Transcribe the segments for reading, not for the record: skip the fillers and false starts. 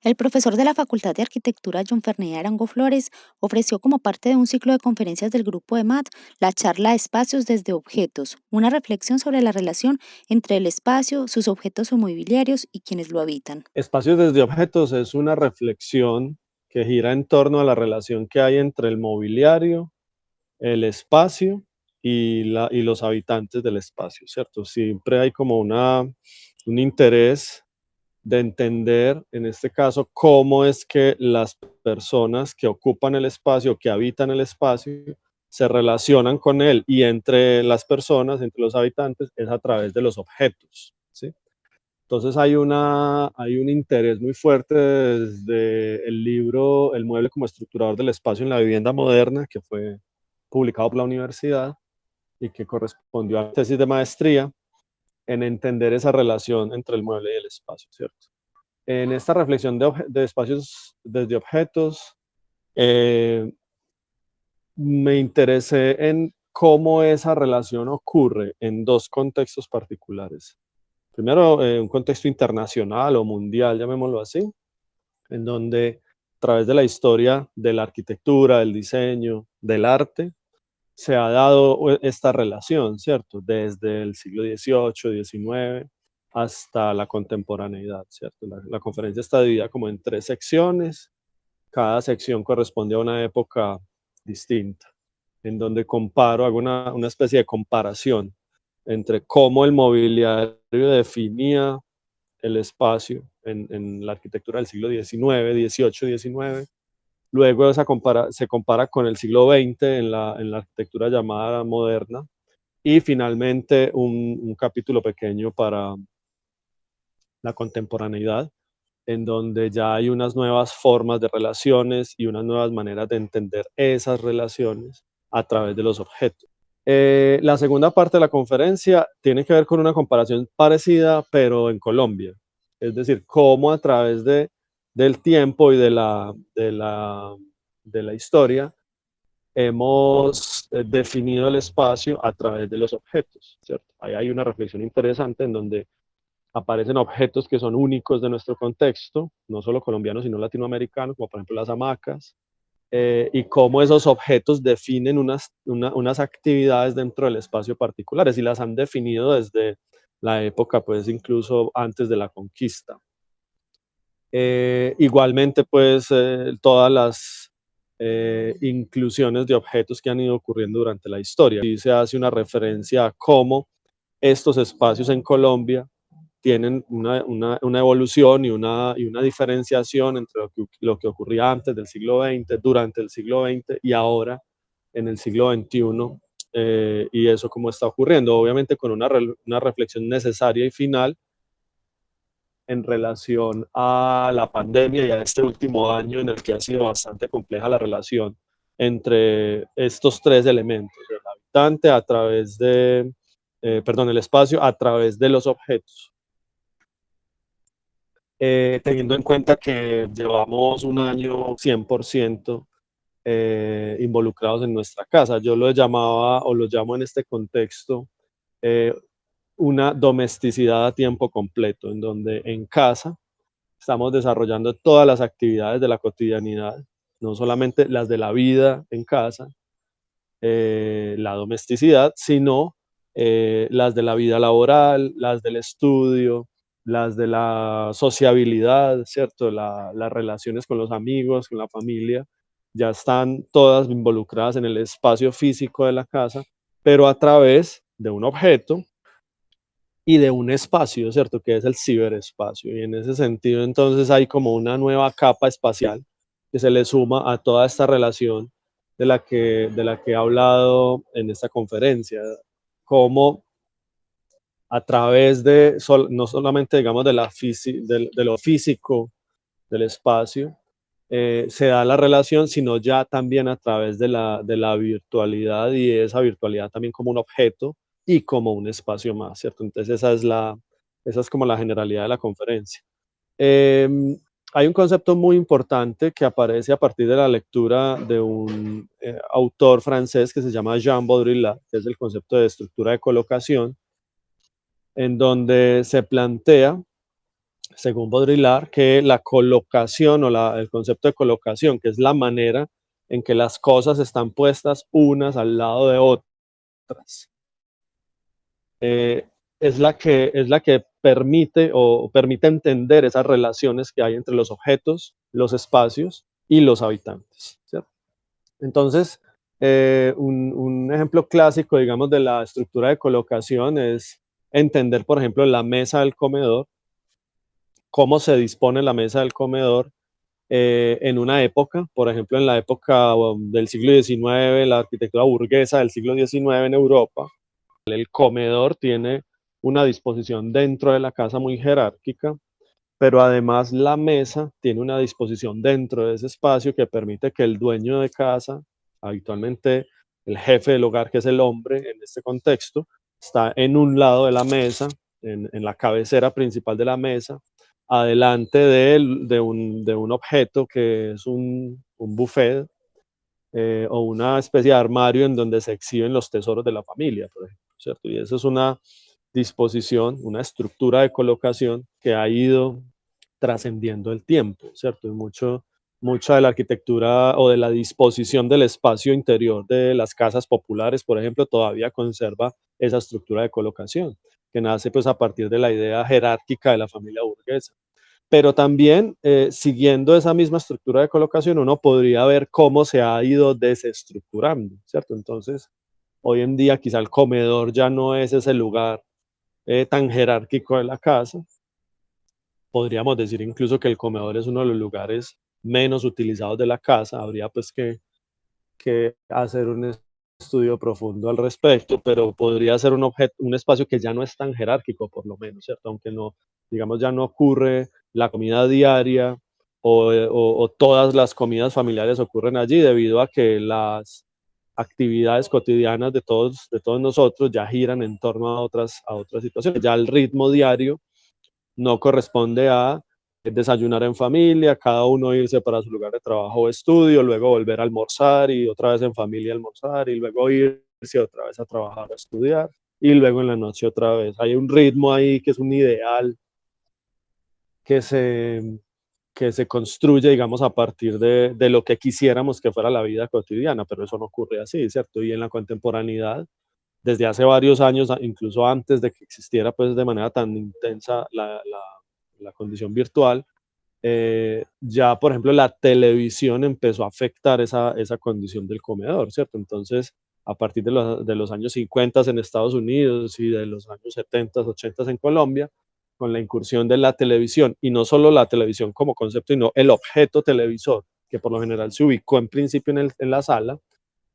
El profesor de la Facultad de Arquitectura, John Ferney Arango Flores, ofreció como parte de un ciclo de conferencias del grupo de MAT la charla Espacios desde Objetos, una reflexión sobre la relación entre el espacio, sus objetos o mobiliarios y quienes lo habitan. Espacios desde objetos es una reflexión que gira en torno a la relación que hay entre el mobiliario, el espacio y los habitantes del espacio, ¿cierto? Siempre hay como un interés de entender, en este caso, cómo es que las personas que ocupan el espacio, que habitan el espacio, se relacionan con él y entre las personas, entre los habitantes, es a través de los objetos, ¿sí? Entonces hay un interés muy fuerte desde el libro El mueble como estructurador del espacio en la vivienda moderna, que fue publicado por la universidad y que correspondió a la tesis de maestría, en entender esa relación entre el mueble y el espacio, ¿cierto? En esta reflexión de espacios desde objetos, eh, me interesé en cómo esa relación ocurre en dos contextos particulares. Primero, un contexto internacional o mundial, llamémoslo así, en donde a través de la historia de la arquitectura, del diseño, del arte, se ha dado esta relación, ¿cierto? Desde el siglo XVIII, XIX, hasta la contemporaneidad, ¿cierto? La conferencia está dividida como en tres secciones, cada sección corresponde a una época distinta, en donde hago una especie de comparación entre cómo el mobiliario definía el espacio en la arquitectura del siglo XIX, XVIII, XIX. Luego se compara con el siglo XX en la arquitectura llamada moderna. Y finalmente un capítulo pequeño para la contemporaneidad, en donde ya hay unas nuevas formas de relaciones y unas nuevas maneras de entender esas relaciones a través de los objetos. La segunda parte de la conferencia tiene que ver con una comparación parecida, pero en Colombia. Es decir, cómo a través del tiempo y de la historia hemos definido el espacio a través de los objetos, ¿cierto? Ahí hay una reflexión interesante en donde aparecen objetos que son únicos de nuestro contexto, no solo colombianos, sino latinoamericanos, como por ejemplo las hamacas, y cómo esos objetos definen unas actividades dentro del espacio particulares y las han definido desde la época, pues incluso antes de la conquista. Igualmente, pues todas las inclusiones de objetos que han ido ocurriendo durante la historia. Y se hace una referencia a cómo estos espacios en Colombia tienen una evolución y una diferenciación entre lo que ocurría antes del siglo XX, durante el siglo XX y ahora en el siglo XXI, y eso cómo está ocurriendo, obviamente con una reflexión necesaria y final en relación a la pandemia y a este último año en el que ha sido bastante compleja la relación entre estos tres elementos, el habitante a través el espacio a través de los objetos. Teniendo en cuenta que llevamos un año 100% involucrados en nuestra casa. Yo lo llamaba o lo llamo en este contexto eh, una domesticidad a tiempo completo, en donde en casa estamos desarrollando todas las actividades de la cotidianidad, no solamente las de la vida en casa, la domesticidad, sino las de la vida laboral, las del estudio, las de la sociabilidad, ¿cierto? Las relaciones con los amigos, con la familia, ya están todas involucradas en el espacio físico de la casa, pero a través de un objeto y de un espacio, ¿cierto? Que es el ciberespacio. Y en ese sentido, entonces hay como una nueva capa espacial que se le suma a toda esta relación de la que he hablado en esta conferencia, cómo a través no solamente, digamos, de lo físico del espacio, se da la relación, sino ya también a través de la virtualidad y esa virtualidad también como un objeto y como un espacio más, ¿cierto? Entonces esa es como la generalidad de la conferencia. Eh, Hay un concepto muy importante que aparece a partir de la lectura de un autor francés que se llama Jean Baudrillard, que es el concepto de estructura de colocación, en donde se plantea según Baudrillard, que la colocación o el concepto de colocación, que es la manera en que las cosas están puestas unas al lado de otras, eh, es la que permite o permite entender esas relaciones que hay entre los objetos, los espacios y los habitantes, ¿cierto? Entonces, un ejemplo clásico, digamos, de la estructura de colocación es entender, por ejemplo, la mesa del comedor, cómo se dispone la mesa del comedor en una época, por ejemplo, en la época del siglo XIX, la arquitectura burguesa del siglo XIX en Europa. El comedor tiene una disposición dentro de la casa muy jerárquica, pero además la mesa tiene una disposición dentro de ese espacio que permite que el dueño de casa, habitualmente el jefe del hogar, que es el hombre en este contexto, está en un lado de la mesa, en la cabecera principal de la mesa, adelante de un objeto que es un buffet o una especie de armario en donde se exhiben los tesoros de la familia, por ejemplo, ¿cierto? Y eso es una disposición, una estructura de colocación que ha ido trascendiendo el tiempo, ¿cierto? Y mucha de la arquitectura o de la disposición del espacio interior de las casas populares, por ejemplo, todavía conserva esa estructura de colocación, que nace pues a partir de la idea jerárquica de la familia burguesa. Pero también, siguiendo esa misma estructura de colocación, uno podría ver cómo se ha ido desestructurando, ¿cierto? Entonces, hoy en día quizá el comedor ya no es ese lugar tan jerárquico de la casa. Podríamos decir incluso que el comedor es uno de los lugares menos utilizados de la casa. Habría pues que hacer un estudio profundo al respecto, pero podría ser un espacio que ya no es tan jerárquico, por lo menos, ¿cierto? Aunque no, digamos, ya no ocurre la comida diaria o todas las comidas familiares ocurren allí debido a que las actividades cotidianas de todos nosotros ya giran en torno a otras situaciones. Ya el ritmo diario no corresponde a desayunar en familia, cada uno irse para su lugar de trabajo o estudio, luego volver a almorzar y otra vez en familia almorzar y luego irse otra vez a trabajar o a estudiar y luego en la noche otra vez. Hay un ritmo ahí que es un ideal que se, que se construye, digamos, a partir de lo que quisiéramos que fuera la vida cotidiana, pero eso no ocurre así, ¿cierto? Y en la contemporaneidad, desde hace varios años, incluso antes de que existiera pues de manera tan intensa la condición virtual, ya por ejemplo la televisión empezó a afectar esa condición del comedor, ¿cierto? Entonces, a partir de los años 50 en Estados Unidos y de los años 70, 80 en Colombia, con la incursión de la televisión, y no solo la televisión como concepto, sino el objeto televisor, que por lo general se ubicó en principio en la sala,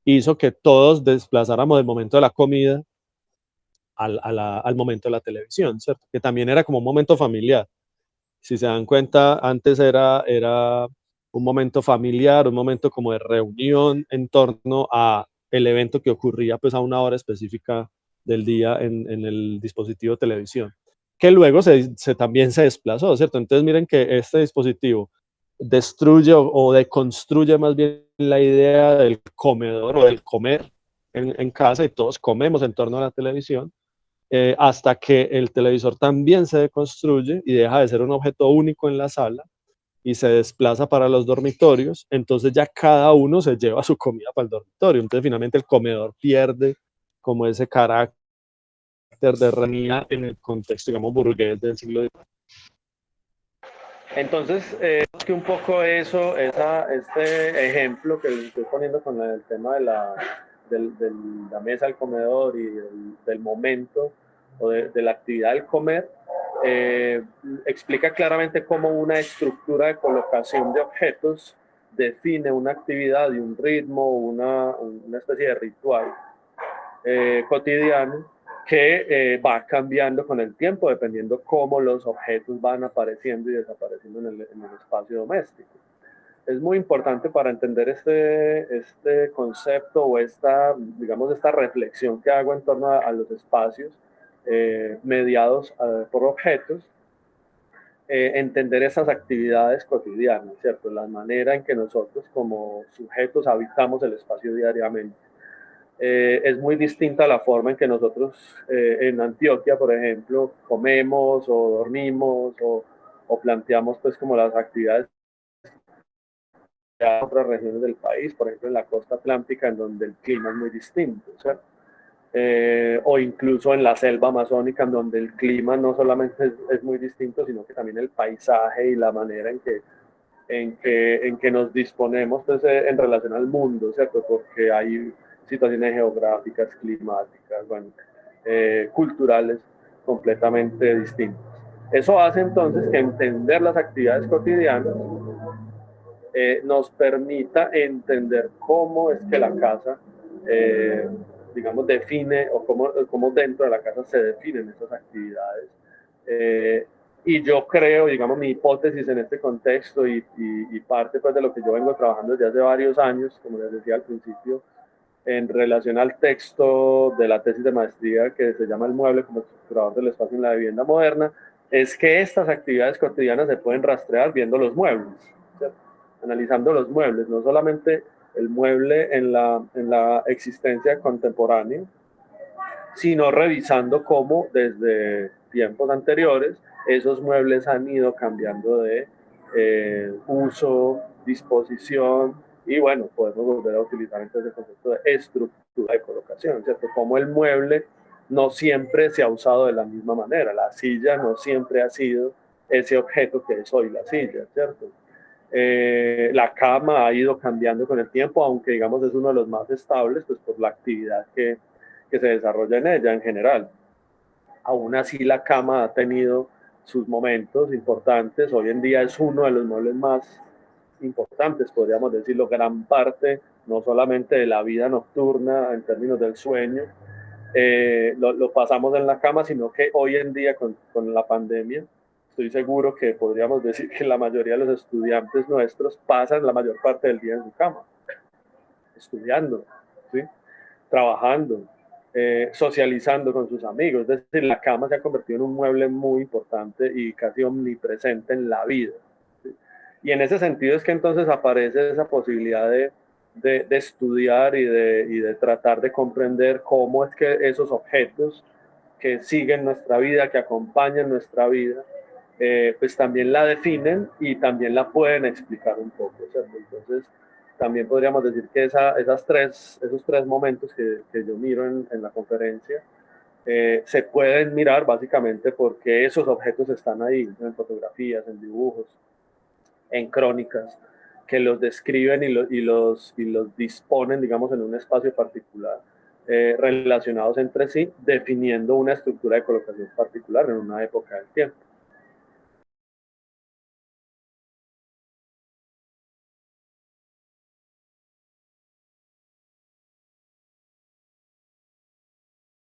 hizo que todos desplazáramos del momento de la comida al momento de la televisión, ¿cierto? Que también era como un momento familiar. Si se dan cuenta, antes era un momento familiar, un momento como de reunión en torno a el evento que ocurría pues a una hora específica del día en el dispositivo de televisión, que luego también se desplazó, ¿cierto? Entonces miren que este dispositivo destruye o deconstruye más bien la idea del comedor o del comer en casa y todos comemos en torno a la televisión, hasta que el televisor también se deconstruye y deja de ser un objeto único en la sala y se desplaza para los dormitorios, entonces ya cada uno se lleva su comida para el dormitorio, entonces finalmente el comedor pierde como ese carácter de ranía en el contexto, digamos, burgués del siglo XIX. Entonces, que un poco este ejemplo que les estoy poniendo con el tema de la mesa del comedor y del momento o de la actividad del comer, eh, explica claramente cómo una estructura de colocación de objetos define una actividad y un ritmo, una especie de ritual cotidiano que va cambiando con el tiempo dependiendo cómo los objetos van apareciendo y desapareciendo en el espacio doméstico. Es muy importante para entender este concepto o digamos, esta reflexión que hago en torno a los espacios mediados por objetos, entender esas actividades cotidianas, ¿cierto? La manera en que nosotros como sujetos habitamos el espacio diariamente. Es muy distinta a la forma en que nosotros en Antioquia, por ejemplo, comemos o dormimos o planteamos pues como las actividades de otras regiones del país, por ejemplo en la costa atlántica, en donde el clima es muy distinto, ¿cierto? O incluso en la selva amazónica, en donde el clima no solamente es muy distinto, sino que también el paisaje y la manera en que nos disponemos pues, en relación al mundo, ¿cierto? Porque hay situaciones geográficas, climáticas, bueno, culturales completamente distintas. Eso hace entonces que entender las actividades cotidianas nos permita entender cómo es que la casa, digamos, define o cómo dentro de la casa se definen esas actividades. Eh, y yo creo, digamos, mi hipótesis en este contexto y parte pues, de lo que yo vengo trabajando desde hace varios años, como les decía al principio, en relación al texto de la tesis de maestría que se llama El mueble como estructurador del espacio en la vivienda moderna, es que estas actividades cotidianas se pueden rastrear viendo los muebles, ¿cierto? Analizando los muebles, no solamente el mueble en la existencia contemporánea, sino revisando cómo desde tiempos anteriores esos muebles han ido cambiando de uso, disposición y bueno, podemos volver a utilizar entonces el concepto de estructura de colocación, ¿cierto? Como el mueble no siempre se ha usado de la misma manera, la silla no siempre ha sido ese objeto que es hoy la silla, ¿cierto? La cama ha ido cambiando con el tiempo, aunque digamos es uno de los más estables, pues por la actividad que se desarrolla en ella en general. Aún así la cama ha tenido sus momentos importantes, hoy en día es uno de los muebles más importantes, podríamos decirlo, gran parte, no solamente de la vida nocturna en términos del sueño, lo pasamos en la cama, sino que hoy en día con la pandemia, estoy seguro que podríamos decir que la mayoría de los estudiantes nuestros pasan la mayor parte del día en su cama, estudiando, ¿sí? Trabajando, socializando con sus amigos. Es decir, la cama se ha convertido en un mueble muy importante y casi omnipresente en la vida. ¿Sí? Y en ese sentido es que entonces aparece esa posibilidad de estudiar y de tratar de comprender cómo es que esos objetos que siguen nuestra vida, que acompañan nuestra vida, pues también la definen y también la pueden explicar un poco, ¿cierto? Entonces, también podríamos decir que esos tres momentos que yo miro en la conferencia se pueden mirar básicamente porque esos objetos están ahí, en fotografías, en dibujos, en crónicas, que los describen y los disponen, digamos, en un espacio particular, relacionados entre sí, definiendo una estructura de colocación particular en una época del tiempo.